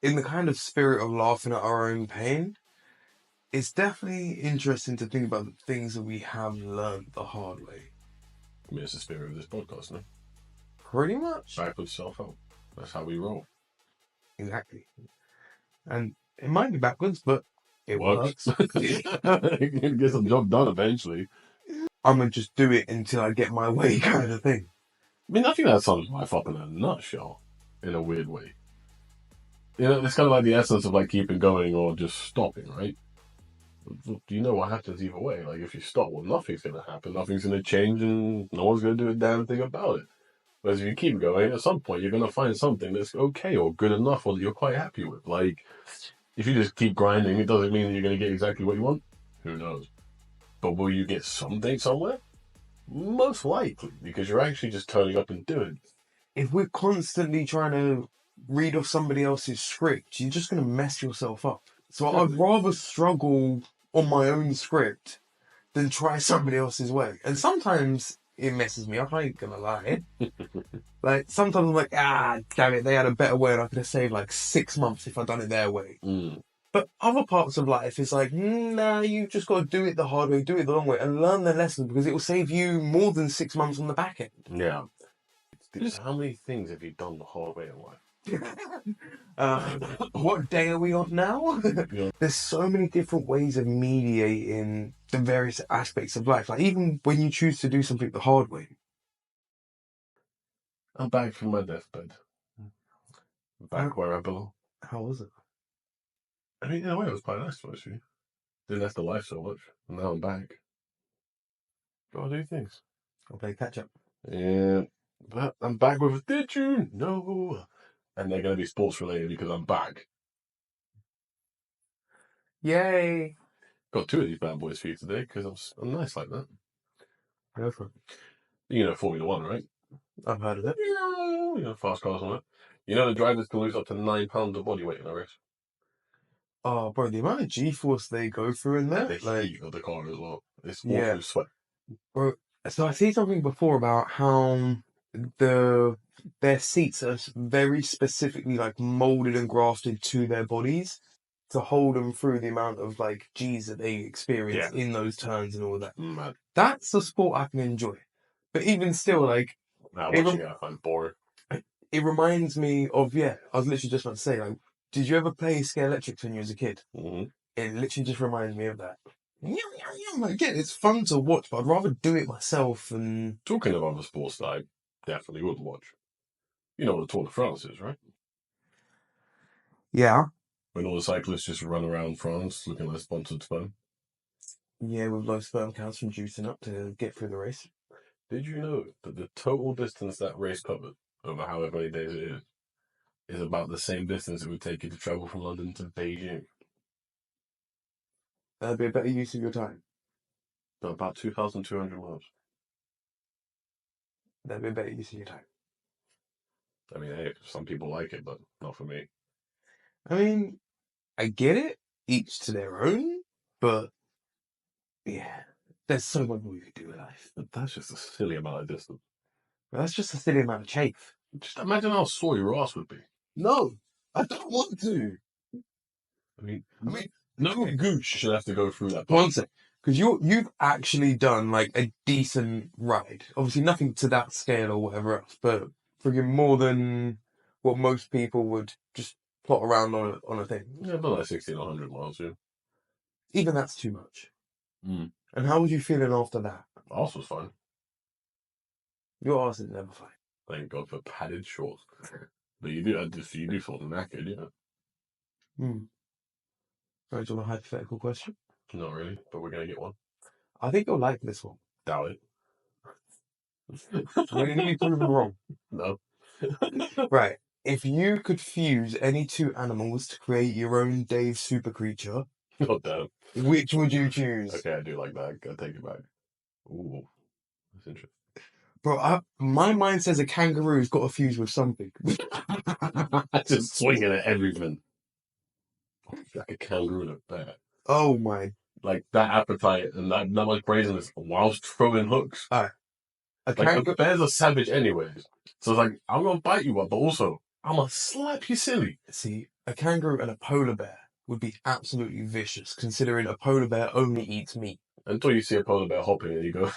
in the kind of spirit of laughing at our own pain, it's definitely interesting to think about the things that we have learned the hard way. I mean, it's the spirit of this podcast, no? Pretty much. Backwards self-help. That's how we roll. Exactly. And it might be backwards, but it works. You can get some job done eventually. I'm going to just do it until I get my way kind of thing. I mean, I think that sums life up in a nutshell, in a weird way. You know, it's kind of like the essence of like keeping going or just stopping, right? You know what happens either way. Like if you stop, well, nothing's going to happen. Nothing's going to change and no one's going to do a damn thing about it. Whereas if you keep going, at some point you're going to find something that's okay or good enough or that you're quite happy with. Like, if you just keep grinding, it doesn't mean that you're going to get exactly what you want. Who knows? But will you get something somewhere? Most likely, because you're actually just turning up and doing it. If we're constantly trying to read off somebody else's script, you're just going to mess yourself up. So I'd rather struggle on my own script than try somebody else's way. And sometimes it messes me up, I ain't gonna lie. Like, sometimes I'm like, damn it, they had a better way and I could have saved like 6 months if I'd done it their way. But other parts of life, it's like, nah, you just got to do it the hard way, do it the long way, and learn the lesson because it will save you more than 6 months on the back end. Yeah. How many things have you done the hard way in life? What day are we on now? Yeah. There's so many different ways of mediating the various aspects of life. Like even when you choose to do something the hard way. I'm back from my deathbed. Back where I belong. How was it? I mean, in a way, it was quite nice, actually. Didn't have to life so much. And now I'm back. Gotta do things. I'll play catch up. Yeah. But I'm back with a did you know? And they're going to be sports related because I'm back. Yay! Got 2 of these bad boys for you today because I'm nice like that. Go for it. You know Formula 1, right? I've heard of it. You know, fast cars and that. You know the drivers can lose up to 9 pounds of body weight in a race. Oh, bro, the amount of G-force they go through in that. The heat of the car as well. It's all Yeah. through sweat. Bro, so I see something before about how their seats are very specifically like molded and grafted to their bodies to hold them through the amount of like G's that they experience in those turns and all that. Mad. That's a sport I can enjoy. But even still, like, Now watching it, I find boring. it reminds me of, I was literally just about to say, like, did you ever play Scare Electrics when you was a kid? Mm-hmm. It literally just reminds me of that. Again, it's fun to watch, but I'd rather do it myself than... Talking of other sports that I definitely would watch. You know what the Tour de France is, right? Yeah. When all the cyclists just run around France looking like sponsored sperm. Yeah, with low sperm counts from juicing up to get through the race. Did you know that the total distance that race covered, over however many days it is about the same distance it would take you to travel from London to Beijing? That'd be a better use of your time. So about 2,200 miles. That'd be a better use of your time. I mean, hey, some people like it, but not for me. I mean, I get it, each to their own, but yeah, there's so much more you could do with life. But that's just a silly amount of distance. But that's just a silly amount of chafe. Just imagine how sore your ass would be. No, I don't want to. I mean, no gooch should have to go through that. One sec, because you've actually done like a decent ride. Obviously, nothing to that scale or whatever else, but friggin' more than what most people would just plot around on a thing. Yeah, about like 1,600 miles, yeah. Even that's too much. Mm. And how was you feeling after that? Arse was fine. Your arse is never fine. Thank God for padded shorts. But you do feel knackered, yeah. Right, do you want a hypothetical question? Not really, but we're going to get one. I think you'll like this one. Doubt it. You're going to be proven wrong. No. Right. If you could fuse any 2 animals to create your own Dave super creature, God damn. which would you choose? Okay, I do like that. I gotta take it back. Ooh, that's interesting. Bro, my mind says a kangaroo's got to fuse with something. Just swinging at everything. Like a kangaroo and a bear. Oh my. Like that appetite and that much brazenness whilst throwing hooks. Alright. The bears are savage anyways. So it's like, I'm gonna bite you up, but also, I'm gonna slap you silly. See, a kangaroo and a polar bear would be absolutely vicious, considering a polar bear only eats meat. Until you see a polar bear hopping and you go,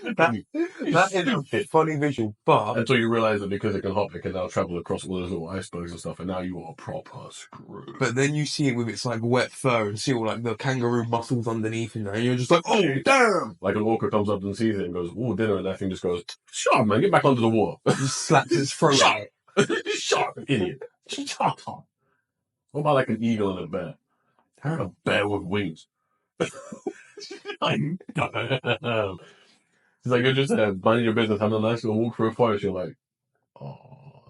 That You're that is a stupid. funny visual, but Until you realise that because it can hop, it can now travel across all those little icebergs and stuff, and now you are proper screwed. then you see it with its like wet fur and see all like the kangaroo muscles underneath in there, and you're just like, oh damn! Like an orca comes up and sees it and goes, "Oh, dinner," and that thing just goes, "Shut up, man! Get back under the water!" Just slaps its throat. Shut up, shut up, idiot! Shut up. What about like an eagle and a bear? A bear with wings. Like, damn. It's like you're just minding your business, having a nice little walk through a forest. You're like, oh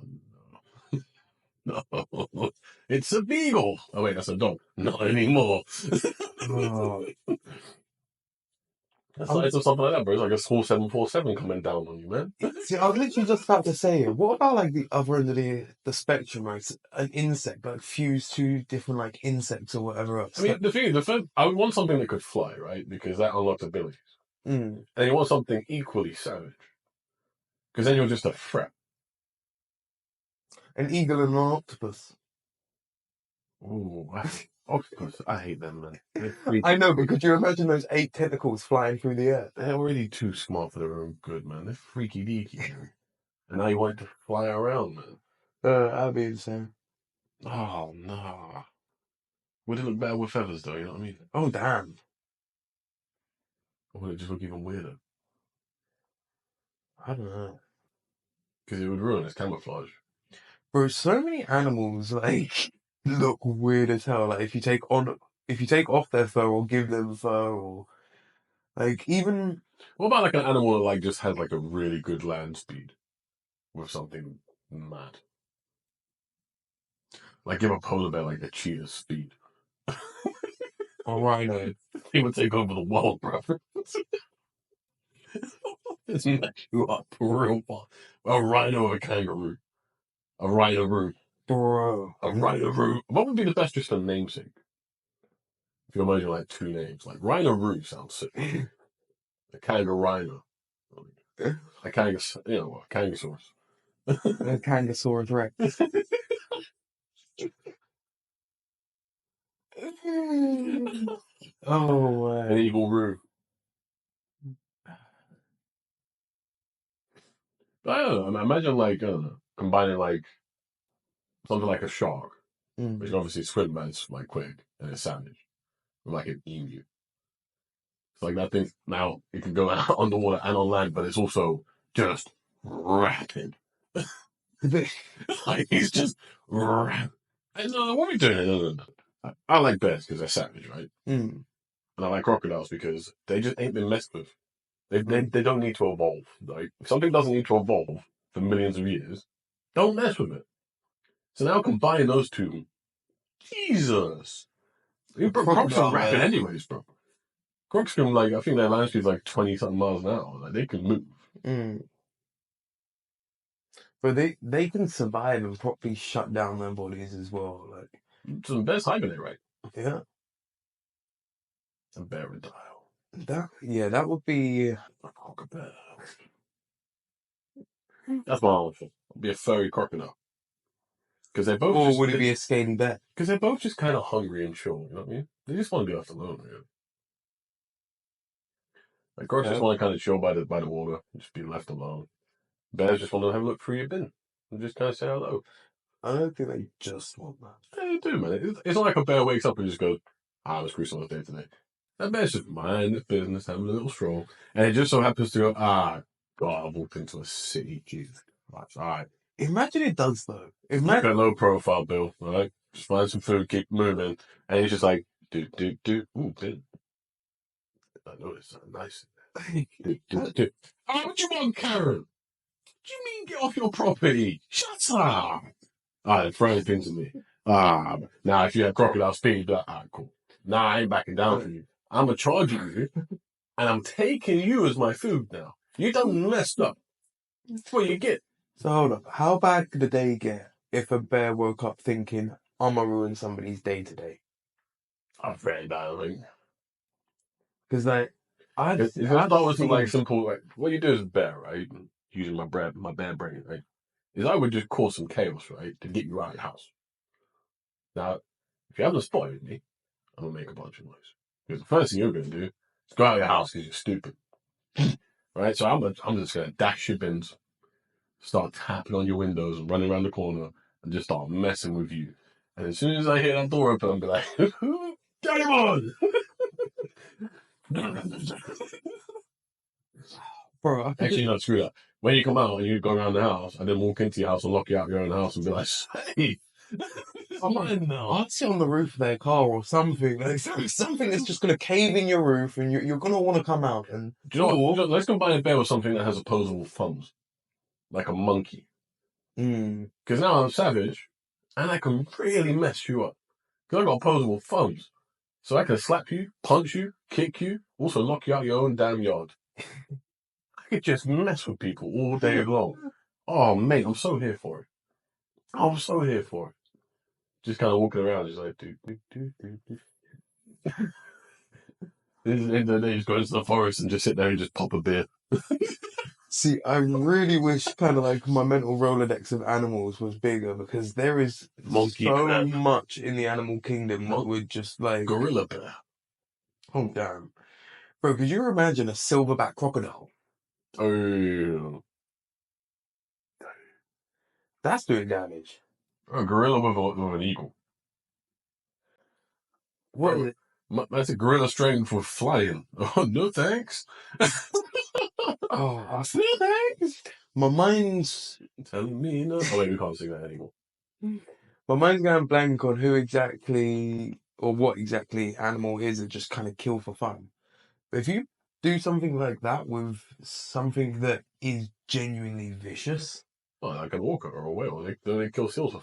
no, no, it's a beagle. Oh wait, that's a dog. Not anymore. Oh. That's like something like that, bro. It's like a small 747 coming down on you, man. See, I was literally just about to say it. What about like the other end of the spectrum, right? An insect, like fuse two different like insects or whatever else. I mean, the thing is, I would want something that could fly, right? Because that unlocks abilities. Mm. And you want something equally savage. Because then you're just a threat. An eagle and an octopus. Ooh, octopus. I hate them, man. They're freaky. I know, but could you imagine those 8 tentacles flying through the air? They're already too smart for their own good, man. They're freaky deaky, man. And now you want it to fly around, man. That'd be insane. Oh, no. Would it look better with feathers, though? You know what I mean? Oh, damn. Or would it just look even weirder? I don't know. Because it would ruin its camouflage. Bro, so many animals, like, look weird as hell. Like, if you take off their fur or give them fur or, like, even... What about, like, an animal that, like, just has, like, a really good land speed with something mad? Like, give a polar bear, like, a cheetah's speed. A rhino. He would take over the world, bro. It's mess you up real fast. A rhino or a kangaroo. A rhino-roo. Bro. A rhino-roo. What would be the best just for namesake? If you imagine like 2 names. Like rhino-roo sounds sick. A kangaroo. A kangas, you know, a kangasaurus. A Kangasaurus Rex. Oh, An eagle-roo. I don't know. Imagine like, I don't know, combining like something like a shark, which obviously swim, but it's like quick and it's savage, with like an emu. It's like that thing now it can go out underwater and on land, but it's also just rapid. Like he's just rapid. And what are we doing? No. I like bears because they're savage, right? Mm. And I like crocodiles because they just ain't been messed with. They don't need to evolve. Like if something doesn't need to evolve for millions of years, don't mess with it. So now combine those two. Jesus. Crocs are rapid anyways, bro. Crocs can like, I think their land speed's like 20 something miles an hour. Like they can move. Mm. But they can survive and properly shut down their bodies as well. Like Some bears hibernate, right? yeah. A bear would die. That would be A crocodile. That's my answer. It'd be a furry crocodile. Because they're both or would it be a scaly bear? Because they're both just kind of hungry and chill, you know what I mean? They just want to be left alone, really. Like crocs just want to kind of chill by the water, just be left alone. Bears just want to have a look through your bin and just kind of say hello. I don't think they just want that. Yeah, they do, man. It's not like a bear wakes up and just goes, I was cruising on the day today. That bear's just mind its business, having a little stroll. And it just so happens to go, God, I walked into a city. Jesus Christ. All right. Imagine it does, though. Keep a low profile, Bill. All right? Just find some food, keep moving. And he's just like, do. Ooh, Bill. I noticed something nice. Do. Oh, what you want, Karen? What do you mean get off your property? Shut up. Throw things to me. Now if you had crocodile speed, cool. Nah, I ain't backing down for you. I'm gonna charge you, and I'm taking you as my food now. You done messed up. That's what you get. So hold up. How bad could the day get if a bear woke up thinking, I'm gonna ruin somebody's day today? I'm very bad, I think. Because like, If that was like simple, like what you do as a bear, right? Using my bear brain, right? is I would just cause some chaos, right, to get you out of your house. Now, if you haven't spotted me, I'm gonna make a bunch of noise. Because the first thing you're gonna do is go out of your house because you're stupid, right? So I'm just gonna dash your bins, start tapping on your windows and running around the corner and just start messing with you. And as soon as I hear that door open, I'll be like, "Get him on!" Bro, I could Actually, no, screw that. When you come out and you go around the house, and then walk into your house and lock you out of your own house and be like, "Hey, it's mine now." I'd sit on the roof of their car or something. Like, something that's just going to cave in your roof and you're going to want to come out. And Do you know what? Let's combine a bear with something that has opposable thumbs, like a monkey. Because now I'm savage, and I can really mess you up. Because I got opposable thumbs. So I can slap you, punch you, kick you, also knock you out your own damn yard. I could just mess with people all day long. Oh, mate, I'm so here for it. I'm so here for it. Just kind of walking around, just like, do. And then they just go into the forest and just sit there and just pop a beer. See, I really wish kind of like my mental Rolodex of animals was bigger because there is Monkey so crab. much in the animal kingdom that would just like... Gorilla bear. Oh, damn. Bro, could you imagine a silverback crocodile? Oh, That's doing damage. a gorilla with an eagle. What Bro, is it? that's a gorilla strength for flying. Oh, no thanks. Oh, no thanks. My mind's... Telling me no. Oh, wait, we can't sing that anymore. My mind's going blank on who exactly or what exactly animal is it just kind of kill for fun. But if you do something like that with something that is genuinely vicious... Oh, like an orca or a whale. They kill seals for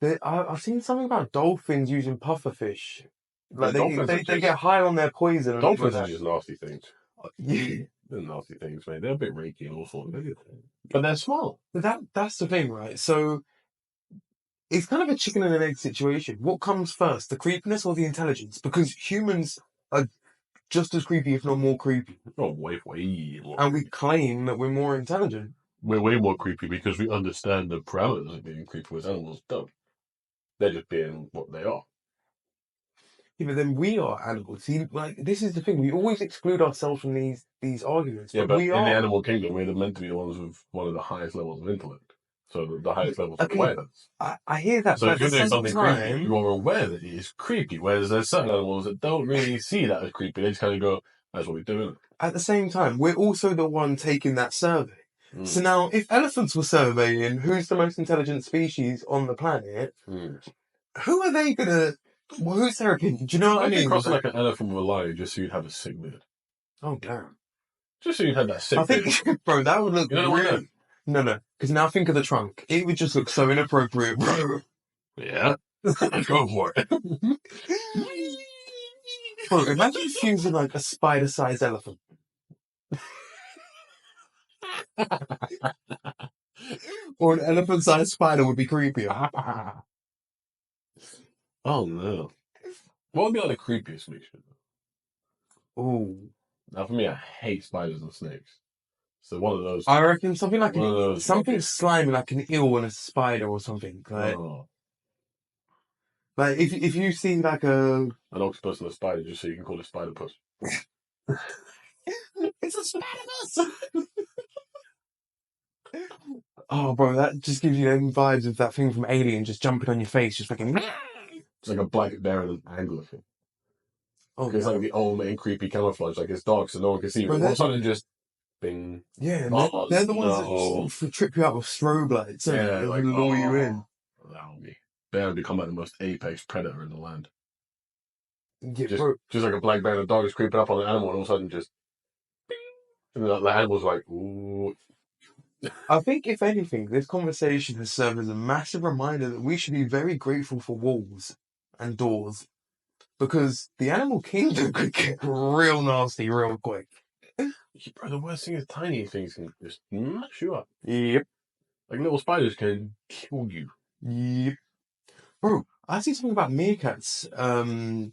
fun. I've seen something about dolphins using pufferfish. Like they get high on their poison. And Dolphins like are just nasty things. Yeah. They're nasty things, mate. They're a bit raky and all sorts of things. But they're smart. But that's the thing, right? So it's kind of a chicken and an egg situation. What comes first, the creepiness or the intelligence? Because humans are just as creepy, if not more creepy. Oh, way more. And we claim that we're more intelligent. We're way more creepy because we understand the parameters of being creepy, whereas animals don't. They're just being what they are. Yeah, but then we are animals. See, like this is the thing. We always exclude ourselves from these arguments. Yeah, but we in are the animal kingdom, we're meant to be the ones with one of the highest levels of intellect. So the highest levels of awareness. I hear that. So but if you're at the doing same something time, creepy, you are aware that it is creepy. Whereas there's certain animals that don't really see that as creepy. They just kind of go, "That's what we're doing." at the same time, we're also the one taking that survey. So now, if elephants were surveying who's the most intelligent species on the planet, who are they gonna? Well, who's their opinion? Do you know what I mean? Crossing like an elephant with a lion just so you'd have a sick beard. Oh damn! Just so you'd have that sick I think, beard. bro, that would look You really. No, because now think of the trunk. It would just look so inappropriate, bro. Yeah, go for it. Bro, imagine fusing like a spider-sized elephant. Or an elephant-sized spider would be creepier. Oh no! What would be like the creepiest mixture? Oh, Now for me, I hate spiders and snakes. So one of those. I reckon something like something slimy, like an eel and a spider or something. Like if you see like an octopus and a spider, just so you can call it spider puss. It's a spider. Oh, bro, that just gives you them vibes of that thing from Alien just jumping on your face, just fucking. It's like a black bear and an anglerfish. Oh, it's like the old and creepy camouflage, like it's dark so no one can see. But all of a sudden, just bing. Yeah, and they're the ones that trip you out with strobe lights. Yeah, like lure you in. Allow me. Bear would become like the most apex predator in the land. Yeah, just like a black bear and a dog is creeping up on an animal, and all of a sudden, just bing, and the animal's like, ooh. I think, if anything, this conversation has served as a massive reminder that we should be very grateful for walls and doors, because the animal kingdom could get real nasty real quick. Bro, the worst thing is tiny things can just mash you up. Yep. Like little spiders can kill you. Yep. Bro, I see something about meerkats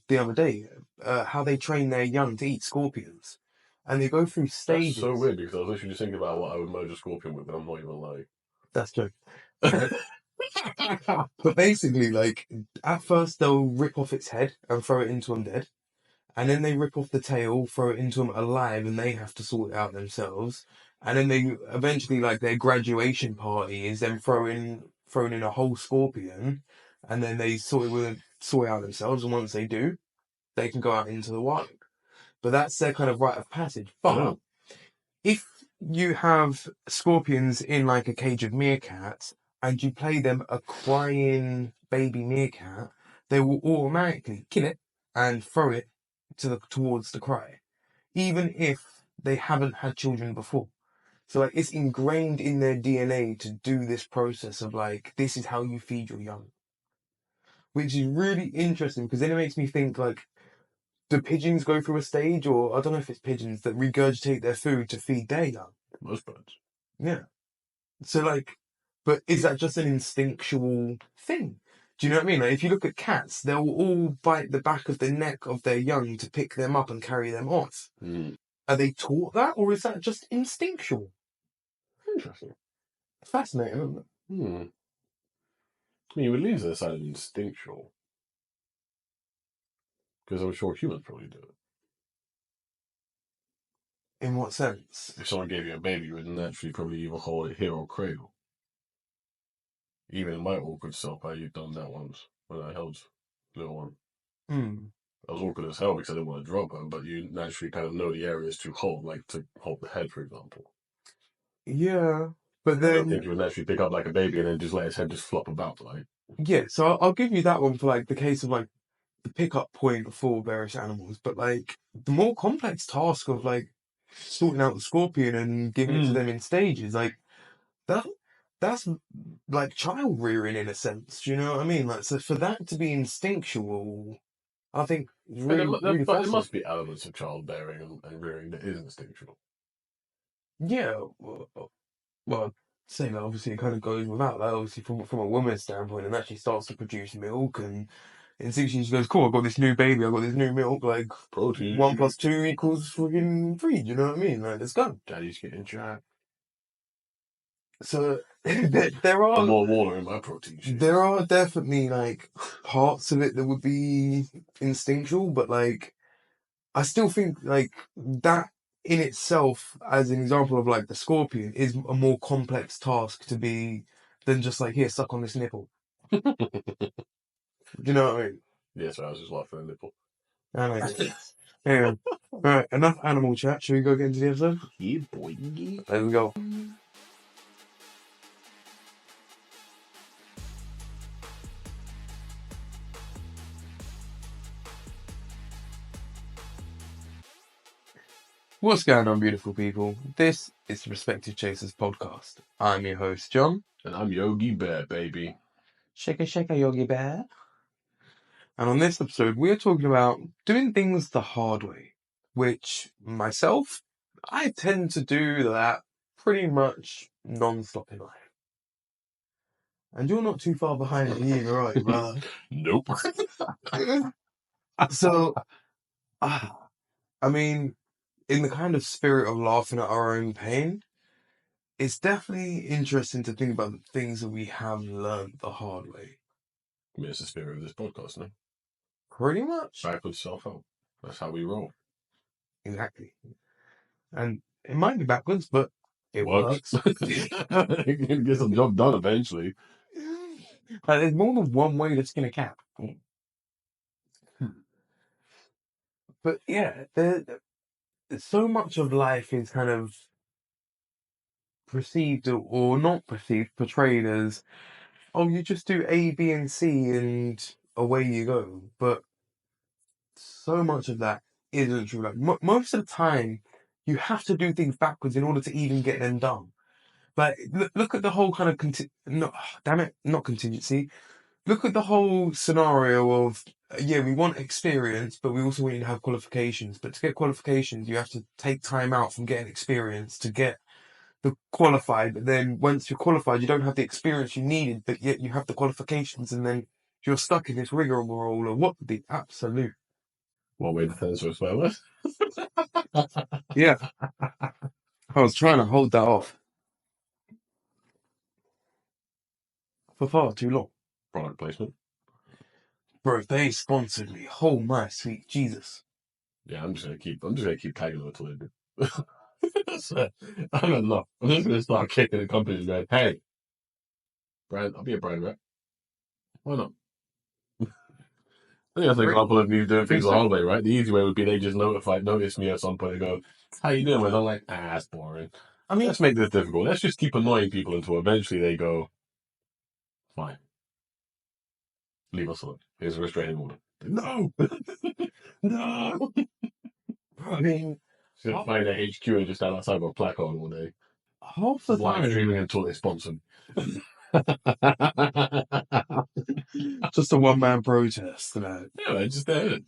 the other day, how they train their young to eat scorpions. and they go through That's stages. so weird because I was literally just thinking about what I would merge a scorpion with, and I'm not even lying. That's true. But basically, like, at first they'll rip off its head and throw it into them dead. And then they rip off the tail, throw it into them alive, and they have to sort it out themselves. And then they eventually, like, their graduation party is then thrown in a whole scorpion, and then they sort it out themselves. And once they do, they can go out into the wild. But that's their kind of rite of passage. But if you have scorpions in like a cage of meerkats and you play them a crying baby meerkat, they will automatically kill it and throw it towards the cry, even if they haven't had children before. So like it's ingrained in their DNA to do this process of like this is how you feed your young, which is really interesting because then it makes me think like do pigeons go through a stage, or I don't know if it's pigeons that regurgitate their food to feed their young? Most birds. Yeah. So like, but is that just an instinctual thing? Do you know what I mean? Like if you look at cats, they'll all bite the back of the neck of their young to pick them up and carry them off. Are they taught that, or is that just instinctual? Interesting. Fascinating, isn't it? I mean, it leaves it aside instinctual. Because I'm sure humans probably do it. In what sense? If someone gave you a baby, you would naturally probably either hold it here or cradle. Even in my awkward self, I had done that once when I held the little one. I was awkward as hell because I didn't want to drop her, but you naturally kind of know the areas to hold, like to hold the head, for example. Yeah, but I then don't think you would naturally pick up like a baby and then just let his head just flop about, like. yeah. So I'll give you that one for like the case of like the pickup point for various animals, but like the more complex task of like sorting out the scorpion and giving it to them in stages, like that that's like child rearing in a sense. Do you know what I mean? Like so for that to be instinctual, I think is really really But there fascinating. must be elements of childbearing and rearing that is instinctual. Yeah, well, saying that obviously it kind of goes without that. Obviously, from a woman's standpoint, and that she starts to produce milk, and instinctually she goes, "Cool, I've got this new baby, I've got this new milk. Like Protein. 1 + 2 equals freaking 3." Do you know what I mean? Like, let's go. Daddy's getting jacked. So there are I'm more water in my protein shake. there are definitely like parts of it that would be instinctual, but like I still think like that in itself, as an example of like the scorpion, is a more complex task to be than just like here, suck on this nipple. Do you know what I mean? Yeah, so I was just laughing at the nipple. I know. Anyway, all right, enough animal chat. Should we go get into the episode? Yeah, boy. Let's go. What's going on, beautiful people? This is the Respective Chasers podcast. I'm your host, John. And I'm Yogi Bear, baby. Shaka Yogi Bear. And on this episode, we're talking about doing things the hard way, which myself, I tend to do that pretty much non-stop in life. And you're not too far behind me either, are you, brother? Nope. So, I mean, in the kind of spirit of laughing at our own pain, it's definitely interesting to think about the things that we have learned the hard way. I mean, it's the spirit of this podcast, no? Pretty much. Backwards self-help. That's how we roll. Exactly. And it might be backwards, but it works. You can get some job done eventually. Like, there's more than one way to skin a cat. But yeah, so much of life is kind of perceived or not perceived, portrayed as, oh, you just do A, B, and C and away you go. But so much of that isn't true. Like most of the time, you have to do things backwards in order to even get them done. Like look at the whole kind of not contingency. Look at the whole scenario of yeah, we want experience, but we also want you to have qualifications. But to get qualifications, you have to take time out from getting experience to get the qualified. But then once you're qualified, you don't have the experience you needed, but yet you have the qualifications, and then you're stuck in this rigmarole of what the absolute. One way to censor a swear word. Yeah, I was trying to hold that off for far too long. Product placement. Bro, if they sponsored me, oh my sweet Jesus. Yeah, I'm just gonna keep tagging them until they do. I don't know. I'm just gonna start kicking the companies going, hey, brand, I'll be a brand rep. Why not? I think that's an Really? example of me doing Think things the so? hard way, right? The easy way would be they just notice me at some point and go, how you doing? And I'm like, that's boring. I mean, Let's make this difficult. Let's just keep annoying people until eventually they go, fine, leave us alone. Here's a restraining order. No! No! I mean, Just half, find their HQ and just stand outside with a placard all day. half the Live streaming time, until they sponsor me. just a one-man protest. Like, Yeah, man, just there.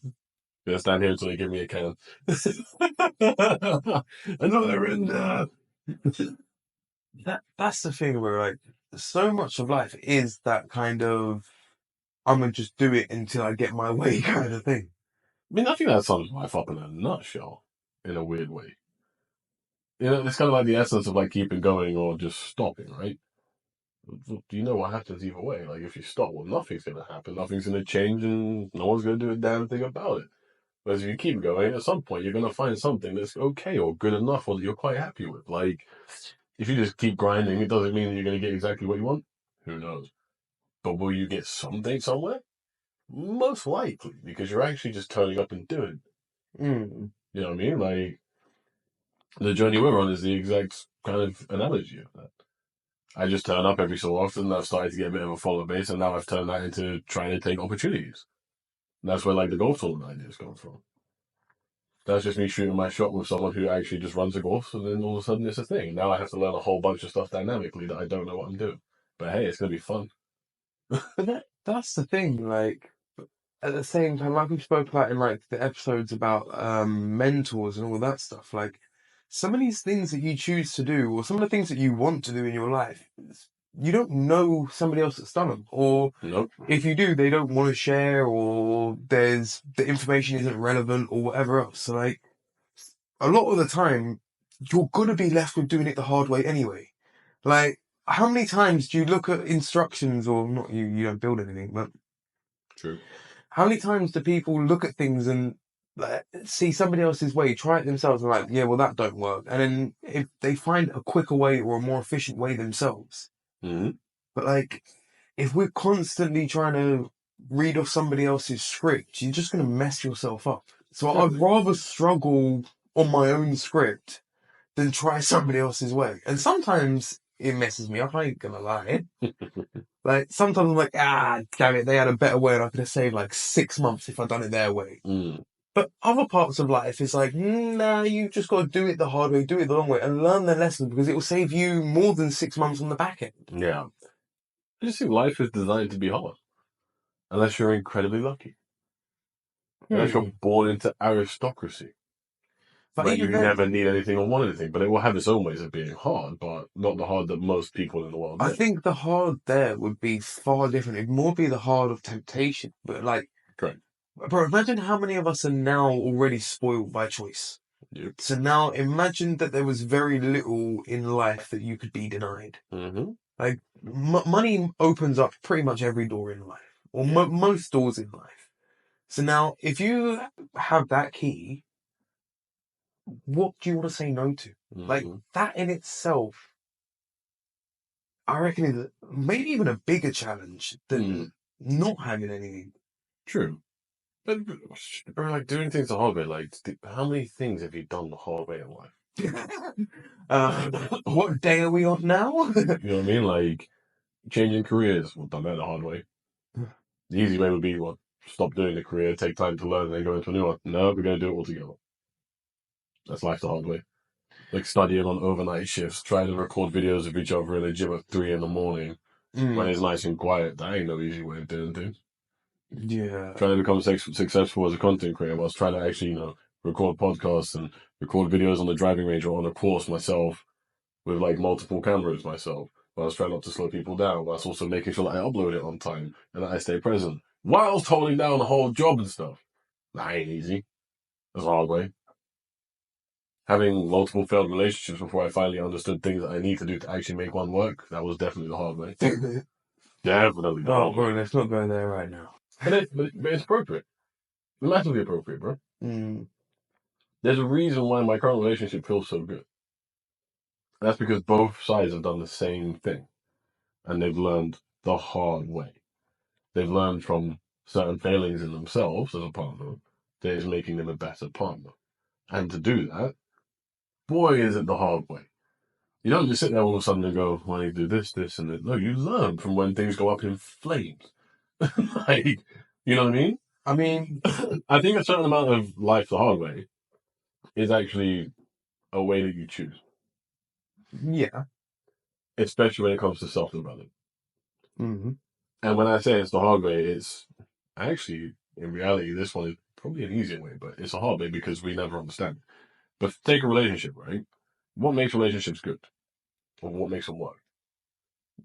Gonna stand here until they give me a can. Another in there. that's the thing where like so much of life is that kind of I'm gonna just do it until I get my way kind of thing. I mean, I think that sums life up in a nutshell, in a weird way. It's kind of like the essence of like keeping going or just stopping, right? Do you know what happens either way? Like, if you stop, well, nothing's going to happen. Nothing's going to change, and no one's going to do a damn thing about it. Whereas if you keep going, at some point, you're going to find something that's okay or good enough or that you're quite happy with. Like, if you just keep grinding, it doesn't mean that you're going to get exactly what you want. Who knows? But will you get something somewhere? Most likely, because you're actually just turning up and doing it. Mm. You know what I mean? Like, the journey we're on is the exact kind of analogy of that. I just turn up every so often. I've started to get a bit of a follower base, and now I've turned that into trying to take opportunities. And that's where like the golf tournament ideas come from. That's just me shooting my shot with someone who actually just runs a golf, and then all of a sudden it's a thing. Now I have to learn a whole bunch of stuff dynamically that I don't know what I'm doing. But hey, it's gonna be fun. But that's the thing. Like at the same time, like we spoke about in like the episodes about mentors and all that stuff. Like some of these things that you choose to do, or some of the things that you want to do in your life, you don't know somebody else that's done them, or Nope. if you do, they don't want to share, or there's the information isn't relevant, or whatever else. So like a lot of the time, you're gonna be left with doing it the hard way anyway. Like how many times do you look at instructions, or not you? You don't build anything, but True. how many times do people look at things and like, see somebody else's way, try it themselves, and like, yeah, well, that don't work. And then if they find a quicker way or a more efficient way themselves, Mm-hmm. but like, if we're constantly trying to read off somebody else's script, you're just going to mess yourself up. So I'd rather struggle on my own script than try somebody else's way. And sometimes it messes me up, I ain't gonna lie. Like, sometimes I'm like, damn it, they had a better way and I could have saved like 6 months if I'd done it their way. Mm. But other parts of life, it's like, nah, you just got to do it the hard way, do it the long way, and learn the lesson because it will save you more than 6 months on the back end. Yeah. I just think life is designed to be hard, unless you're incredibly lucky. Unless you're born into aristocracy. But But you even then, never need anything or want anything. But it will have its own ways of being hard, but not the hard that most people in the world I live. think the hard there would be far different. It'd more be the hard of temptation. But like, Correct. bro, imagine how many of us are now already spoiled by choice. Yep. So now imagine that there was very little in life that you could be denied. Mm-hmm. Like, money opens up pretty much every door in life, or Yeah. most doors in life. So now, if you have that key, what do you want to say no to? Like, Mm-hmm. that in itself, I reckon is maybe even a bigger challenge than not having anything. True. But like doing things the hard way, like how many things have you done the hard way in life? What day are we on now? You know what I mean? Like changing careers, well, done that the hard way. The easy way would be what? Stop doing the career, take time to learn, and then go into a new one. No, we're going to do it all together. That's life the hard way. Like studying on overnight shifts, trying to record videos of each other in the gym at 3 in the morning when it's nice and quiet. That ain't no easy way of doing things. Yeah. Trying to become successful as a content creator, I was trying to actually, record podcasts and record videos on the driving range or on a course myself with like multiple cameras myself. But I was trying not to slow people down. But I was also making sure that I upload it on time and that I stay present whilst holding down the whole job and stuff. That ain't easy. That's the hard way. Having multiple failed relationships before I finally understood things that I need to do to actually make one work, that was definitely the hard way. Definitely the Oh, hard bro, way. let's not go there right now. But it's appropriate. Massively appropriate, bro. Mm. There's a reason why my current relationship feels so good. And that's because both sides have done the same thing. And they've learned the hard way. They've learned from certain failings in themselves as a partner that is making them a better partner. And to do that, boy, is it the hard way. You don't just sit there all of a sudden and go, well, you do this, this, and that. No, you learn from when things go up in flames. Like, you know what I mean? I mean, I think a certain amount of life the hard way is actually a way that you choose, yeah. especially when it comes to self-development. Mm-hmm. And when I say it's the hard way, it's actually, in reality, this one is probably an easier way, but it's a hard way because we never understand. But take a relationship, right? What makes relationships good? Or what makes them work?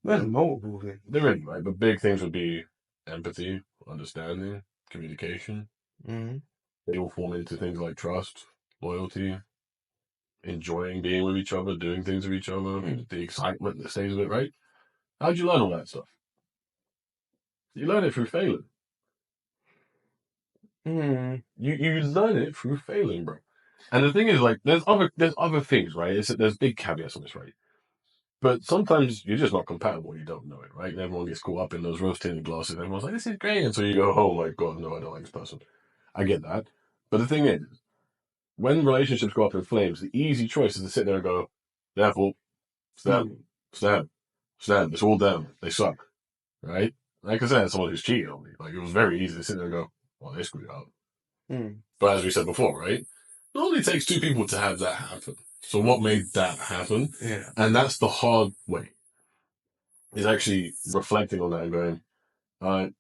You There's know, multiple things. they're really right, but big things would be empathy, understanding, communication. Mm-hmm. They all form into things like trust, loyalty, enjoying being with each other, doing things with each other, the excitement that stays with it, right? How'd you learn all that stuff? You learn it through failing. Mm. You learn it through failing, bro. And the thing is, like, there's other things, right? There's big caveats on this, right? But sometimes you're just not compatible. You don't know it, right? And everyone gets caught up in those rose tinted glasses. Everyone's like, "This is great," and so you go, "Oh my god, no, I don't like this person." I get that, but the thing is, when relationships go up in flames, the easy choice is to sit there and go, "Therefore, stab, Mm. stab, stab. It's all them. They suck." Right? Like I said, someone who's cheated on me. Like, it was very easy to sit there and go, "Well, they screwed up." Mm. But as we said before, right? It only takes two people to have that happen. So what made that happen? Yeah. And that's the hard way. Is actually reflecting on that and going, I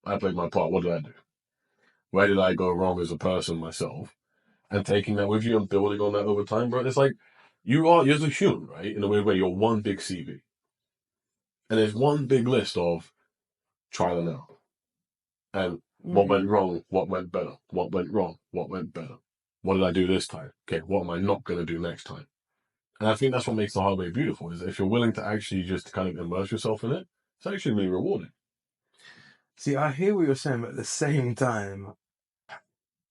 I played my part. What did I do? Where did I go wrong as a person myself? And taking that with you and building on that over time, bro. It's like you're a human, right? In a weird way, you're one big CV. And there's one big list of trial and error. And what Mm. went wrong, what went better, what went wrong, what went better. What did I do this time? Okay, what am I not going to do next time? And I think that's what makes the hard way beautiful, is if you're willing to actually just kind of immerse yourself in it, it's actually really rewarding. See, I hear what you're saying, but at the same time,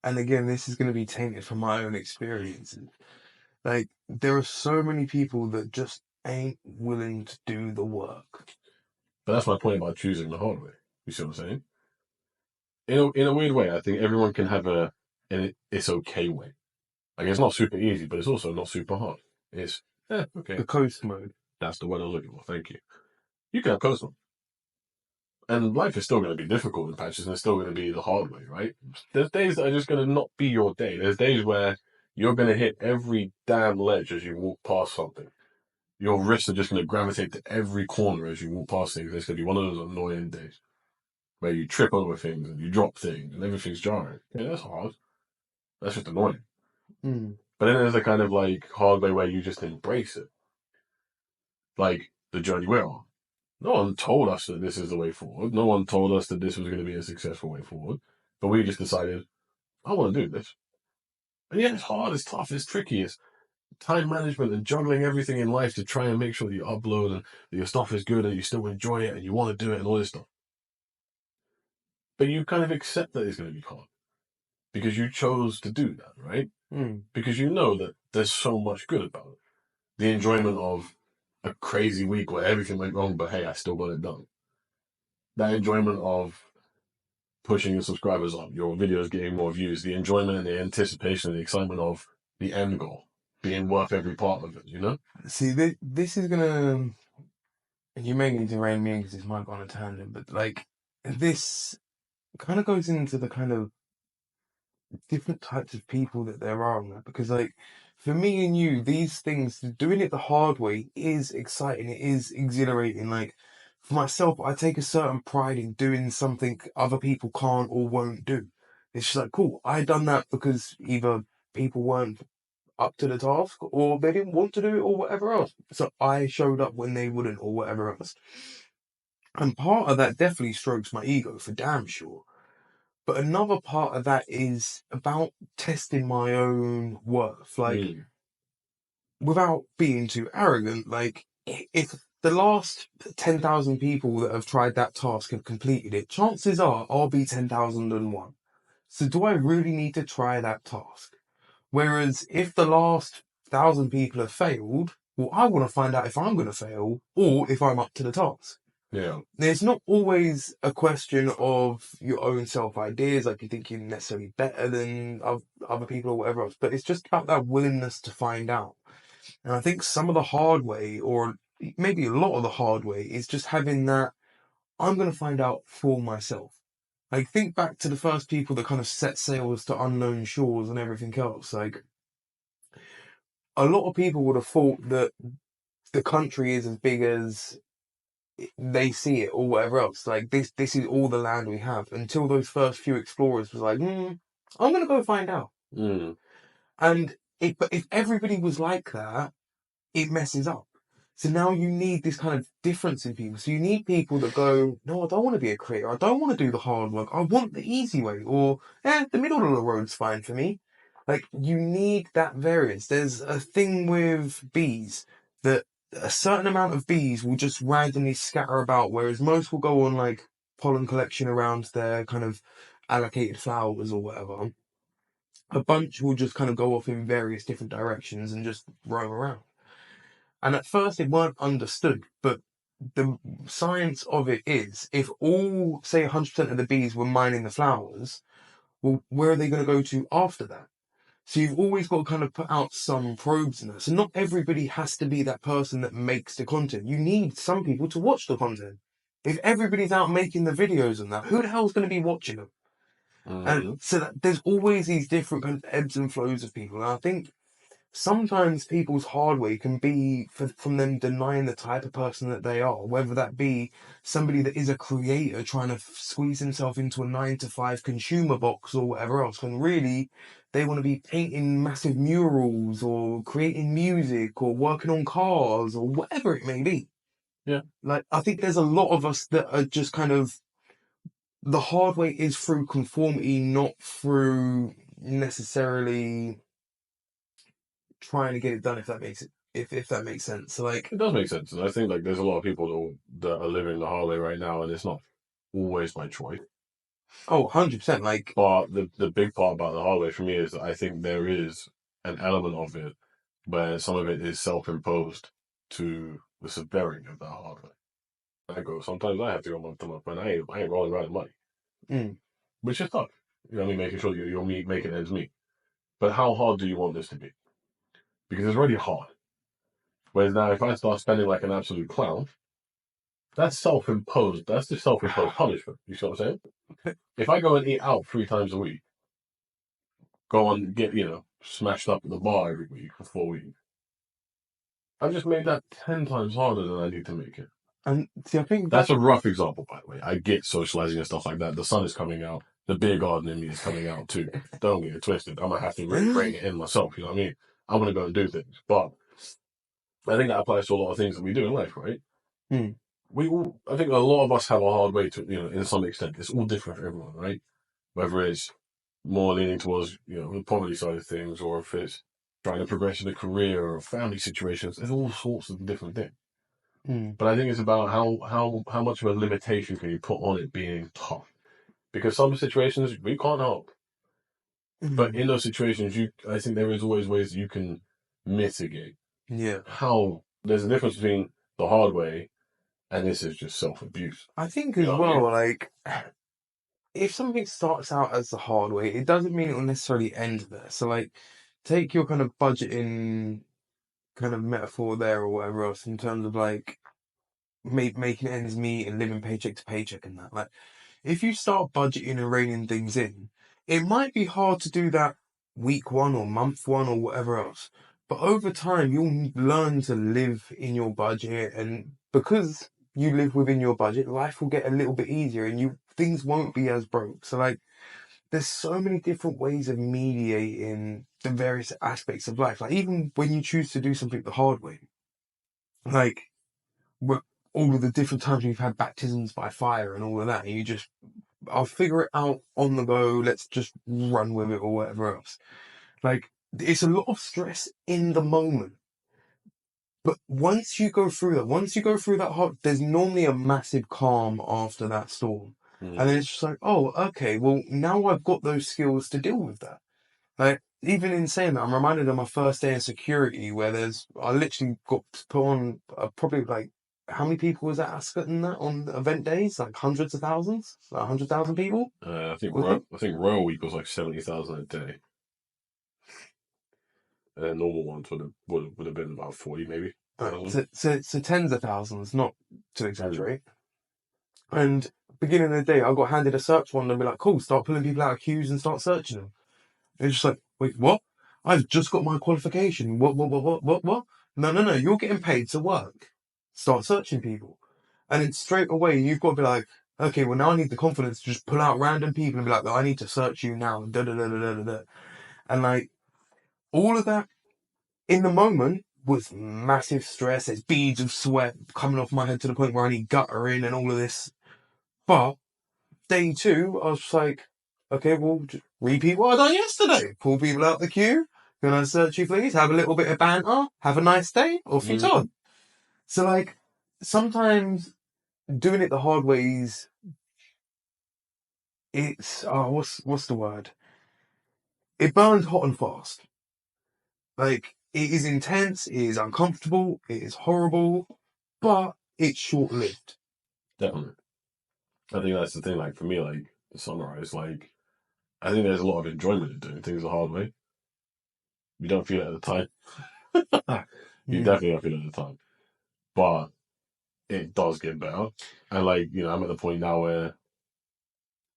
and again, this is going to be tainted from my own experiences. Like, there are so many people that just ain't willing to do the work. But that's my point about choosing the hard way. You see what I'm saying? In a weird way, I think everyone can have it's okay way. Like, it's not super easy, but it's also not super hard. It's, okay. The coast mode. That's the word I was looking for. Thank you. You can have coast on. And life is still going to be difficult in patches and it's still going to be the hard way, right? There's days that are just going to not be your day. There's days where you're going to hit every damn ledge as you walk past something. Your wrists are just going to gravitate to every corner as you walk past things. It's going to be one of those annoying days where you trip over things and you drop things and everything's jarring. Yeah, that's hard. That's just annoying. Mm. But then there's a kind of like hard way where you just embrace it. Like the journey we're on. No one told us that this is the way forward. No one told us that this was going to be a successful way forward. But we just decided, I want to do this. And yeah, it's hard, it's tough, it's tricky. It's time management and juggling everything in life to try and make sure that you upload and that your stuff is good and you still enjoy it and you want to do it and all this stuff. But you kind of accept that it's going to be hard because you chose to do that, right? Mm. Because you know that there's so much good about it. The enjoyment of a crazy week where everything went wrong, but hey, I still got it done. That enjoyment of pushing your subscribers up, your videos getting more views, the enjoyment and the anticipation and the excitement of the end goal being worth every part of it, you know? See, this is gonna. You may need to rein me in because this might go on a tangent, but like, this kind of goes into the kind of different types of people that there are on that. Because, like, for me and you, these things, doing it the hard way is exciting, it is exhilarating. Like, for myself, I take a certain pride in doing something other people can't or won't do. It's just like, cool, I done that because either people weren't up to the task or they didn't want to do it or whatever else. So I showed up when they wouldn't or whatever else. And part of that definitely strokes my ego for damn sure. But another part of that is about testing my own worth. Like, without being too arrogant, like, if the last 10,000 people that have tried that task have completed it, chances are I'll be 10,001. So do I really need to try that task? Whereas if the last 1,000 people have failed, well, I want to find out if I'm going to fail or if I'm up to the task. Yeah. There's not always a question of your own self ideas, like you think you're necessarily better than other people or whatever else, but it's just about that willingness to find out. And I think some of the hard way, or maybe a lot of the hard way, is just having that I'm going to find out for myself. Like, think back to the first people that kind of set sails to unknown shores and everything else. Like, a lot of people would have thought that the country is as big as they see it or whatever else. Like, this is all the land we have until those first few explorers was like, I'm going to go find out. And but if everybody was like that, it messes up. So now you need this kind of difference in people. So you need people that go, no, I don't want to be a creator. I don't want to do the hard work. I want the easy way. Or, the middle of the road's fine for me. Like, you need that variance. There's a thing with bees that a certain amount of bees will just randomly scatter about, whereas most will go on like pollen collection around their kind of allocated flowers or whatever. A bunch will just kind of go off in various different directions and just roam around. And at first they weren't understood, but the science of it is if all, say, 100% of the bees were mining the flowers, well, where are they going to go to after that? So you've always got to kind of put out some probes in that. So not everybody has to be that person that makes the content. You need some people to watch the content. If everybody's out making the videos and that, who the hell's going to be watching them? And so that there's always these different kind of ebbs and flows of people. And I think sometimes people's hard way can be from them denying the type of person that they are, whether that be somebody that is a creator trying to squeeze himself into a 9 to 5 consumer box or whatever else, when really they want to be painting massive murals or creating music or working on cars or whatever it may be. Yeah. Like, I think there's a lot of us that are just kind of, the hard way is through conformity, not through necessarily trying to get it done, if that makes it, if that makes sense. So like, It does make sense. And I think like there's a lot of people that are living the hard way right now, and it's not always by choice. 100%. Like, But the big part about the hard way for me is that I think there is an element of it where some of it is self-imposed to the severity of that hard way. Sometimes I have to go month to month, and I ain't rolling around in money, mm, which is tough. You know what I mean? Making sure you're making ends meet. But how hard do you want this to be? Because it's already hard. Whereas now, if I start spending like an absolute clown, that's self-imposed. That's the self-imposed punishment. You see what I'm saying? If I go and eat out 3 times a week, go and get, smashed up at the bar every week for 4 weeks, I've just made that 10 times harder than I need to make it. and see, I think That's a rough example, by the way. I get socializing and stuff like that. The sun is coming out. The beer garden in me is coming out too. Don't get it twisted. I'm going to have to rein it in myself. You know what I mean? I'm going to go and do things. But I think that applies to a lot of things that we do in life, right? Mm. I think a lot of us have a hard way to, in some extent. It's all different for everyone, right? Whether it's more leaning towards, the poverty side of things, or if it's trying to progress in a career or family situations, there's all sorts of different things. But I think it's about how much of a limitation can you put on it being tough? Because some situations we can't help. But in those situations, I think there is always ways you can mitigate. Yeah. How there's a difference between the hard way and this is just self-abuse. I think You as know what I well, mean? like, if something starts out as the hard way, it doesn't mean it will necessarily end there. So like, take your kind of budgeting kind of metaphor there or whatever else in terms of like making ends meet and living paycheck to paycheck and that. Like, if you start budgeting and reining things in, it might be hard to do that week one or month one or whatever else. But over time, you'll learn to live in your budget, and because you live within your budget, life will get a little bit easier, and things won't be as broke. So like, there's so many different ways of mediating the various aspects of life. Like, even when you choose to do something the hard way, like all of the different times we've had baptisms by fire and all of that, and you just I'll figure it out on the go. Let's just run with it or whatever else. Like, it's a lot of stress in the moment. But once you go through that hot, there's normally a massive calm after that storm. And then it's just like, oh, okay, well, now I've got those skills to deal with that. Like, even in saying that, I'm reminded of my first day in security where I literally got put on probably like, how many people was at Ascot and that on event days? Like hundreds of thousands? Like 100,000 people? Was it? I think Royal Week was like 70,000 a day, and then normal ones would have been about 40 maybe. So tens of thousands, not to exaggerate. And beginning of the day, I got handed a search warrant and be like, cool, start pulling people out of queues and start searching them. And it's just like, wait, what? I've just got my qualification. What? No. You're getting paid to work. Start searching people. And then straight away, you've got to be like, okay, well, now I need the confidence to just pull out random people and be like, I need to search you now. Da, da, da, da, da, da, da. And like, all of that in the moment was massive stress. There's beads of sweat coming off my head to the point where I need guttering and all of this. But day two, I was just like, okay, well, just repeat what I done yesterday. Pull people out the queue. Can I search you, please? Have a little bit of banter. Have a nice day. Off you on. So, like, sometimes doing it the hard ways, it's, what's the word? It burns hot and fast. Like, it is intense, it is uncomfortable, it is horrible, but it's short-lived. Definitely. I think that's the thing, like, for me, like, to summarize, like, I think there's a lot of enjoyment in doing things the hard way. You don't feel it at the time. You definitely don't feel it at the time. But it does get better. And, like, I'm at the point now where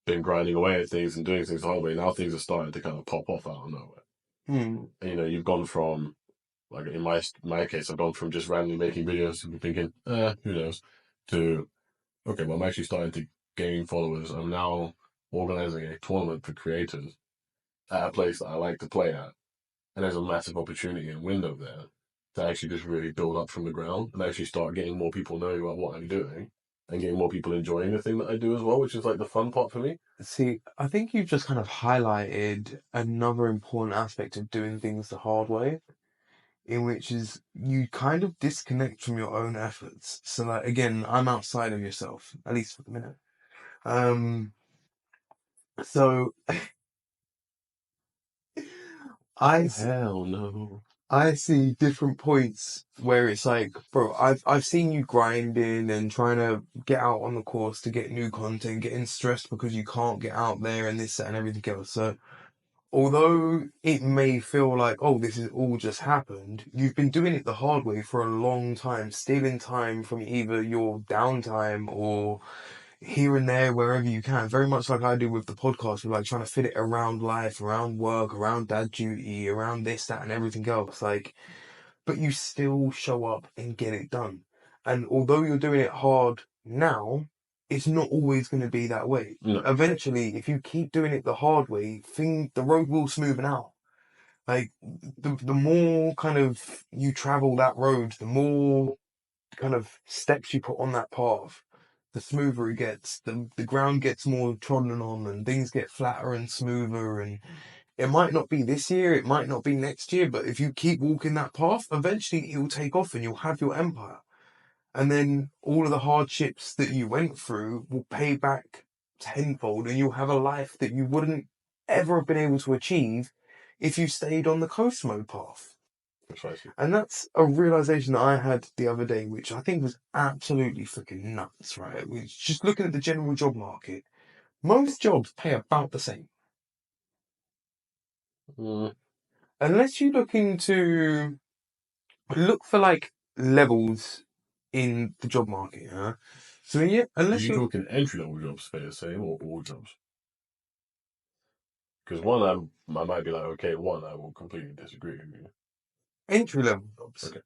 been grinding away at things and doing things the hard way. Now things are starting to kind of pop off out of nowhere. And, you've gone from, like, in my case, I've gone from just randomly making videos and thinking, who knows, to, okay, well, I'm actually starting to gain followers. I'm now organizing a tournament for creators at a place that I like to play at. And there's a massive opportunity and window there to actually just really build up from the ground and actually start getting more people knowing about what I'm doing and getting more people enjoying the thing that I do as well, which is like the fun part for me. See, I think you've just kind of highlighted another important aspect of doing things the hard way, in which is you kind of disconnect from your own efforts. So, like, again, I'm outside of yourself, at least for the minute. So Hell no. I see different points where it's like, bro, I've seen you grinding and trying to get out on the course to get new content, getting stressed because you can't get out there and this, that, and everything else. So although it may feel like, oh, this has all just happened, you've been doing it the hard way for a long time, stealing time from either your downtime or here and there, wherever you can. Very much like I do with the podcast, with like trying to fit it around life, around work, around dad duty, around this, that, and everything else. Like, but you still show up and get it done. And although you're doing it hard now, it's not always going to be that way. No. Eventually, if you keep doing it the hard way, the road will smoothen out. Like, the more kind of you travel that road, the more kind of steps you put on that path, the smoother it gets. The ground gets more trodden on and things get flatter and smoother. And it might not be this year, it might not be next year, but if you keep walking that path, eventually it will take off and you'll have your empire. And then all of the hardships that you went through will pay back tenfold and you'll have a life that you wouldn't ever have been able to achieve if you stayed on the coast mode path. Precisely. And that's a realization that I had the other day, which I think was absolutely freaking nuts, right? Which, just looking at the general job market, most jobs pay about the same. Unless you look for like levels in the job market, huh? So yeah, Are unless you you're talking entry level jobs pay the same or all jobs? Because one, I might be like, okay, one, I will completely disagree with you. entry level jobs. Okay.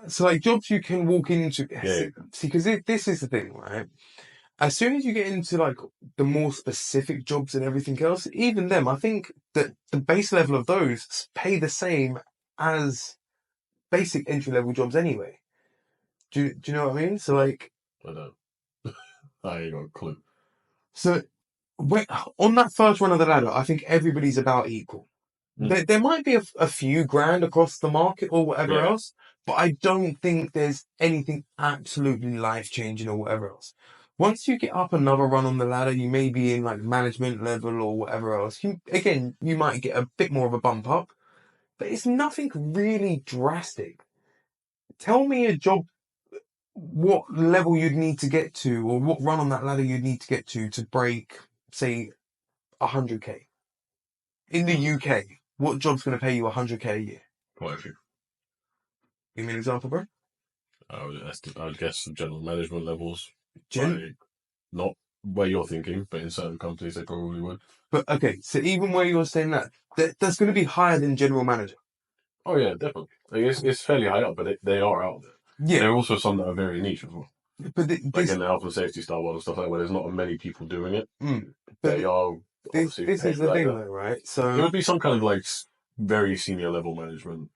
So like jobs you can walk into. Yeah. See, because this is the thing, right? As soon as you get into like the more specific jobs and everything else, even them, I think that the base level of those pay the same as basic entry level jobs anyway. Do you know what I mean? So like, I don't. I ain't got a clue. So on that first run of the ladder, I think everybody's about equal. There might be a few grand across the market or whatever Yeah. else, but I don't think there's anything absolutely life changing or whatever else. Once you get up another run on the ladder, you may be in like management level or whatever else. You might get a bit more of a bump up, but it's nothing really drastic. Tell me a job, what level you'd need to get to, or what run on that ladder you'd need to get to break, say, 100K. In the UK, what job's going to pay you 100K a year? Quite a few. Give me an example, bro. I would guess the general management levels, Gen, like not where you're thinking, but in certain companies they probably would. but okay, so even where you're saying that's going to be higher than general manager. Oh yeah, definitely. Like, it's fairly high up, but they are out there. Yeah, There are also some that are very niche as well. but Like this, in the health and safety style world and stuff like that, where there's not many people doing it. mm, but They are obviously this is paid the like thing that. though, right? It So would be some kind of like very senior level management,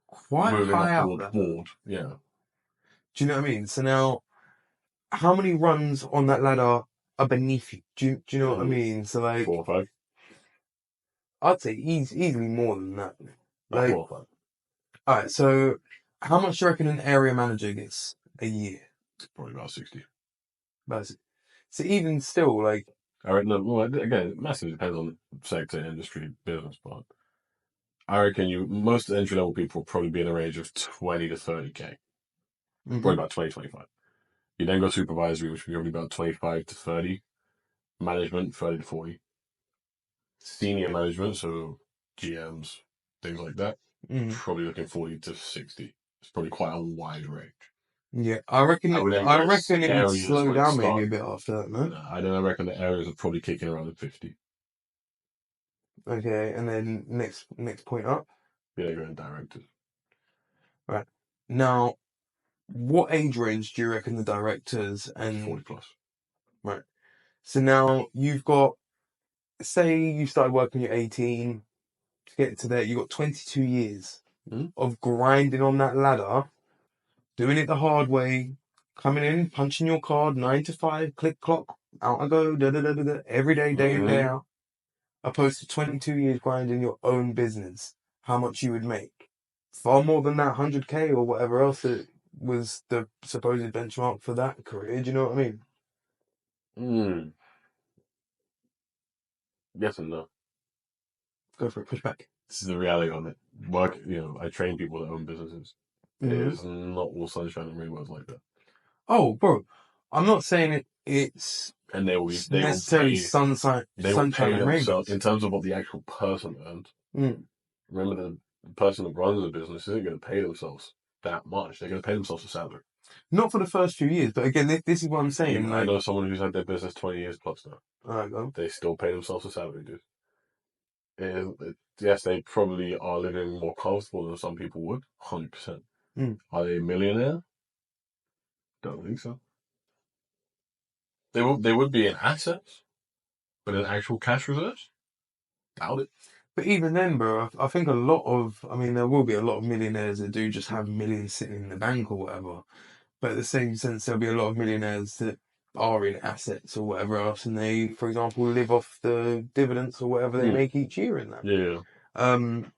quite moving high up up towards there. board. Yeah, Do you know what I mean? So now, how many runs on that ladder are beneath you? Do you know what I mean? So like, 4 or 5. I'd say easily more than that. Not four Like, or five. all right, so how much do you reckon an area manager gets a year? Probably about 60. That's So even still, like, I reckon. Well, again, it massively depends on sector, industry, business, but I reckon most entry level people will probably be in the range of 20 to 30K. Probably mhm, about 20, 25. You then go supervisory, which would be probably about 25 to 30. Management, 30 to 40. Senior management, so GMs, things like that, mhm. probably looking 40 to 60. It's probably quite a wide range. Yeah, I reckon I would then I guess reckon it would areas slow when it down maybe start. a bit after that, no? I don't know, I reckon the areas are probably kicking around at 50. Okay, and then next point up. Yeah, they're going directors. Right. Now, what age range do you reckon the directors Like and 40 plus. right? So now you've got, say you started working at 18, to get to there, you got 22 years Mm? of grinding on that ladder, doing it the hard way, coming in, punching your card, 9 to 5, click clock, out I go, da da da da da, every day in, day Mm-hmm. out. Opposed to 22 years grinding your own business, how much you would make. Far more than that 100K or whatever else it was the supposed benchmark for that career. Do you know what I mean? Mm. Yes and no. Go for it, push back. This is the reality on it. Work, I train people that own businesses. It Hmm. is not all sunshine and rainbows like that. Oh, bro, I'm not saying it's And necessarily they will sunshine pay and themselves rainbows. in terms of what the actual person earns. Mm. Remember, the person that runs the business isn't going to pay themselves that much. They're going to pay themselves a salary. Not for the first few years, but again, this is what I'm saying. I Like, know someone who's had their business 20 years plus now. alright, go. They still pay themselves a salary, dude. Yes, they probably are living more comfortable than some people would. 100%. Mm. Are they a millionaire? Don't think so. They would be in assets, but in actual cash reserves? Doubt it. But even then, bro, I think a lot of, I mean, there will be a lot of millionaires that do just have millions sitting in the bank or whatever. But at the same sense, there'll be a lot of millionaires that are in assets or whatever else, and they, for example, live off the dividends or whatever they Hmm. make each year in that. Yeah. Um,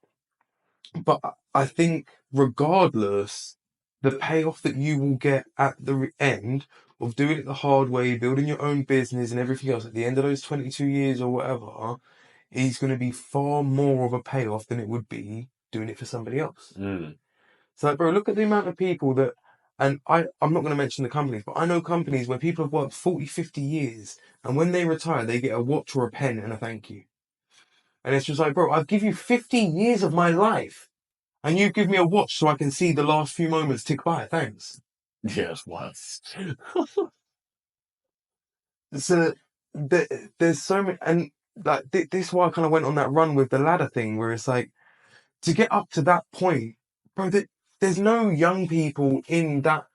but I think regardless, the payoff that you will get at the end of doing it the hard way, building your own business and everything else at the end of those 22 years or whatever, is going to be far more of a payoff than it would be doing it for somebody else. Mm. So, like, bro, look at the amount of people that, and I'm not going to mention the companies, but I know companies where people have worked 40, 50 years, and when they retire, they get a watch or a pen and a thank you. And it's just like, bro, I've given you 50 years of my life, and you give me a watch so I can see the last few moments tick by. Thanks. Yes, what? So, there's so many, and like, this is why I kind of went on that run with the ladder thing, where it's like, to get up to that point, bro, there's no young people in that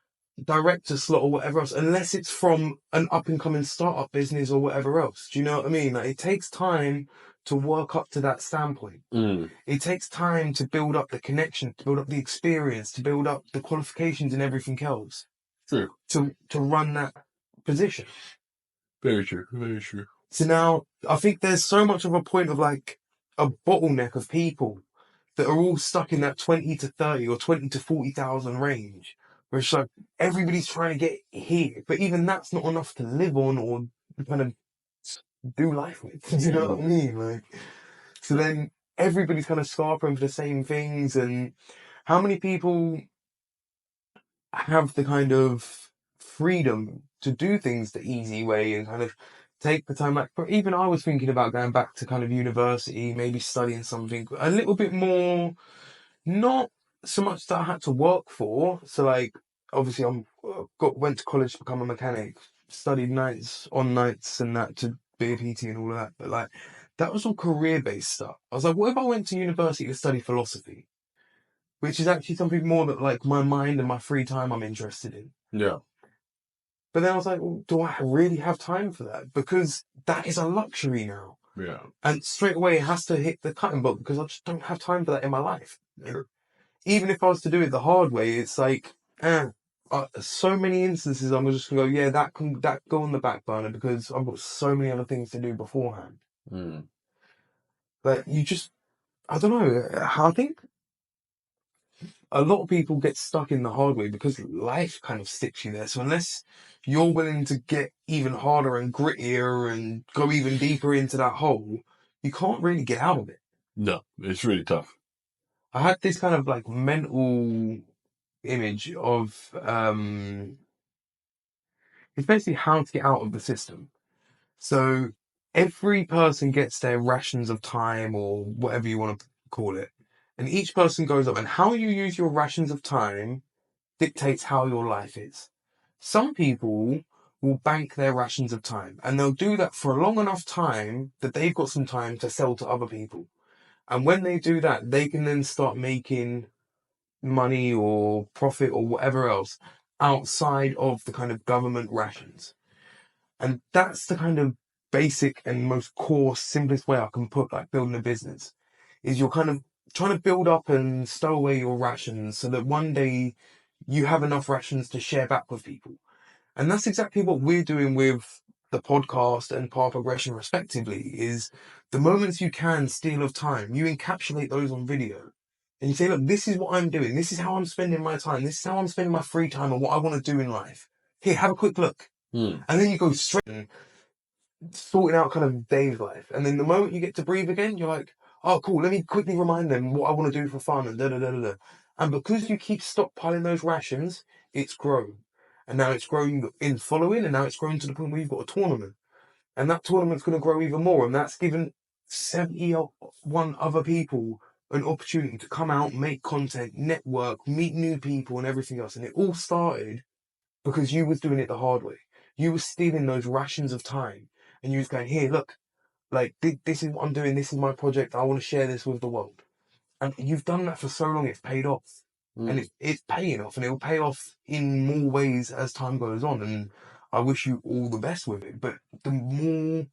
director slot or whatever else, unless it's from an up and coming startup business or whatever else. Do you know what I mean? Like, it takes time to work up to that standpoint. Mm. It takes time to build up the connection, to build up the experience, to build up the qualifications and everything else True. to run that position. Very true. Very true. So now I think there's so much of a point of like a bottleneck of people that are all stuck in that 20 to 30 or 20 to 40,000 range, where it's like everybody's trying to get here, but even that's not enough to live on or kind of do life with. Do you know what I mean? Like, so then everybody's kind of scarping for the same things. And how many people have the kind of freedom to do things the easy way and kind of take the time? Like, but even I was thinking about going back to kind of university, maybe studying something a little bit more, not so much that I had to work for. So like, obviously went to college to become a mechanic, studied nights on nights and that to be a PT and all of that. But like, that was all career based stuff. I was like, what if I went to university to study philosophy, which is actually something more that like my mind and my free time I'm interested in. Yeah. But then I was like, well, do I really have time for that? Because that is a luxury now. Yeah. And straight away it has to hit the cutting block because I just don't have time for that in my life. Sure. Even if I was to do it the hard way, it's like, so many instances I'm just gonna go, yeah, that can go on the back burner because I've got so many other things to do beforehand. But you just, I don't know. I think a lot of people get stuck in the hard way because life kind of sticks you there. So unless you're willing to get even harder and grittier and go even deeper into that hole, you can't really get out of it. No, it's really tough. I had this kind of like mental image of it's basically how to get out of the system. So every person gets their rations of time or whatever you want to call it. And each person goes up, and how you use your rations of time dictates how your life is. Some people will bank their rations of time, and they'll do that for a long enough time that they've got some time to sell to other people. And when they do that, they can then start making money or profit or whatever else outside of the kind of government rations. And that's the kind of basic and most core, simplest way I can put like building a business is you're kind of trying to build up and stow away your rations so that one day you have enough rations to share back with people. And that's exactly what we're doing with the podcast and Power Progression respectively, is the moments you can steal of time, you encapsulate those on video. And you say, look, this is what I'm doing. This is how I'm spending my time. This is how I'm spending my free time and what I want to do in life. Here, have a quick look. And then you go straight and sorting out kind of Dave's life. And then the moment you get to breathe again, you're like, oh, cool, let me quickly remind them what I want to do for fun and da da da da da. And because you keep stockpiling those rations, it's grown. And now it's growing in following, and now it's grown to the point where you've got a tournament. And that tournament's going to grow even more. And that's given 71 other people an opportunity to come out, make content, network, meet new people and everything else. And it all started because you was doing it the hard way. You were stealing those rations of time. And you was going, here, look, like, this is what I'm doing. This is my project. I want to share this with the world. And you've done that for so long, it's paid off. And it's paying off, and it'll pay off in more ways as time goes on. And I wish you all the best with it. But the more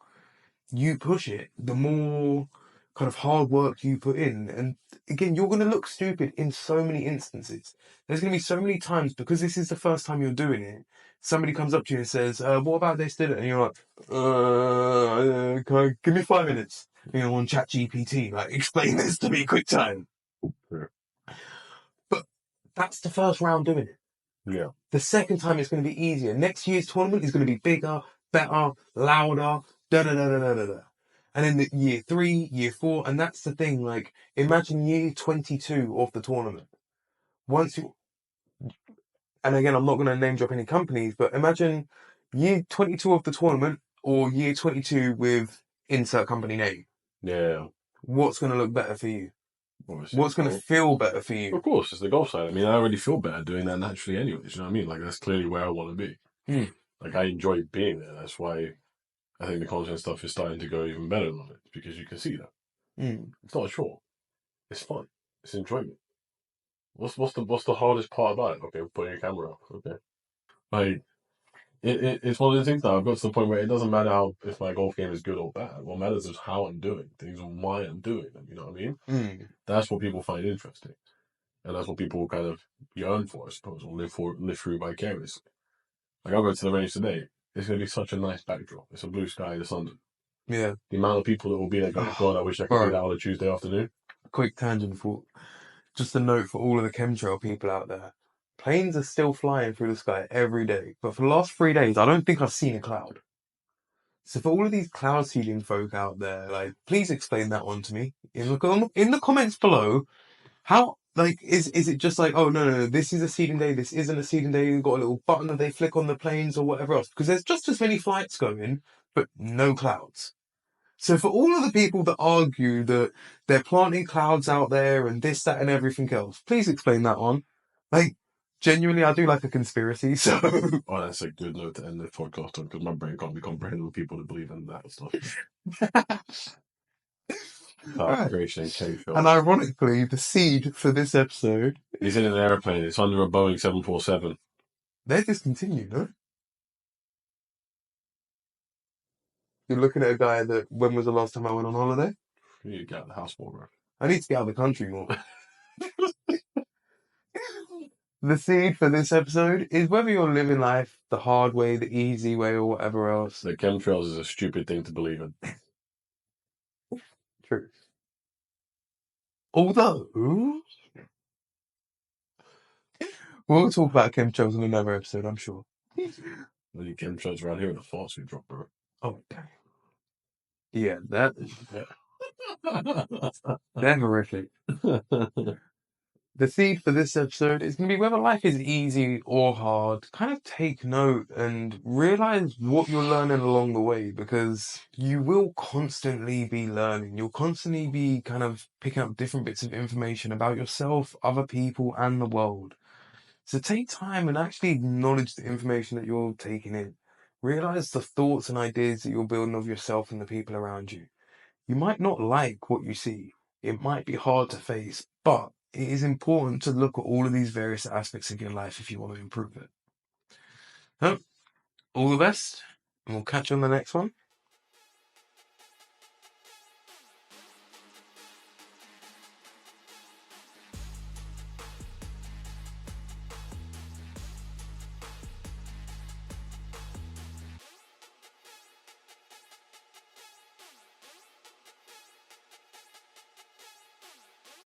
you push it, the more kind of hard work you put in. And again, you're going to look stupid in so many instances. There's going to be so many times, because this is the first time you're doing it, somebody comes up to you and says, what about this, did it? And you're like, give me 5 minutes, on ChatGPT, like, explain this to me quick time. Sure. But that's the first round doing it. Yeah. The second time it's going to be easier. Next year's tournament is going to be bigger, better, louder, da da da da da da da. And then the year 3, year 4, and that's the thing. Like, imagine year 22 of the tournament. Once you, and again, I'm not going to name drop any companies, but imagine year 22 of the tournament or year 22 with insert company name. Yeah. What's going to look better for you? Obviously, What's going to feel better for you? Of course, it's the golf side. I mean, I already feel better doing that naturally anyways. You know what I mean? Like, that's clearly where I want to be. Like, I enjoy being there. That's why I think the content stuff is starting to go even better on it, because you can see that. It's not a chore. It's fun. It's enjoyment. What's the hardest part about it? Okay, putting your camera up. Okay. Like, it's one of the things that I've got to the point where it doesn't matter if my golf game is good or bad. What matters is how I'm doing things and why I'm doing them. You know what I mean? That's what people find interesting. And that's what people kind of yearn for, I suppose, or live through vicariously. Like, I'll go to the range today. it's going to be such a nice backdrop. It's a blue sky, the sun. Yeah. The amount of people that will be there going, God, I wish I could do Bro, that on a Tuesday afternoon. quick tangent thought. Just a note for all of the chemtrail people out there. Planes are still flying through the sky every day, but for the last 3 days, I don't think I've seen a cloud. So for all of these cloud seeding folk out there, like, please explain that one to me in the comments below. How, like, is it just like, oh no, this is a seeding day, this isn't a seeding day, you've got a little button that they flick on the planes or whatever else? Because there's just as many flights going, but no clouds. So for all of the people that argue that they're planting clouds out there and this, that, and everything else, please explain that one. Like, genuinely, I do like a conspiracy, so... Oh, that's a good note to end this podcast on, because my brain can't be comprehending with people that believe in that stuff. Right. Creation chemtrails. And ironically, the seed for this episode... He's in an airplane. It's under a Boeing 747. They're discontinued, no? You're looking at a guy that, when was the last time I went on holiday? You need to get out of the house more, bro. I need to get out of the country more. The seed for this episode is whether you're living life the hard way, the easy way, or whatever else. The chemtrails is a stupid thing to believe in. True. Although, we'll talk about chemtrails in another episode, I'm sure. The chemtrails around here are the farts we drop, bro. Oh, damn. Yeah, they're horrific. The seed for this episode is going to be whether life is easy or hard. Kind of take note and realize what you're learning along the way, because you will constantly be learning. You'll constantly be kind of picking up different bits of information about yourself, other people, and the world. So take time and actually acknowledge the information that you're taking in. Realize the thoughts and ideas that you're building of yourself and the people around you. You might not like what you see. It might be hard to face, but it is important to look at all of these various aspects of your life if you want to improve it. So, all the best, and we'll catch you on the next one.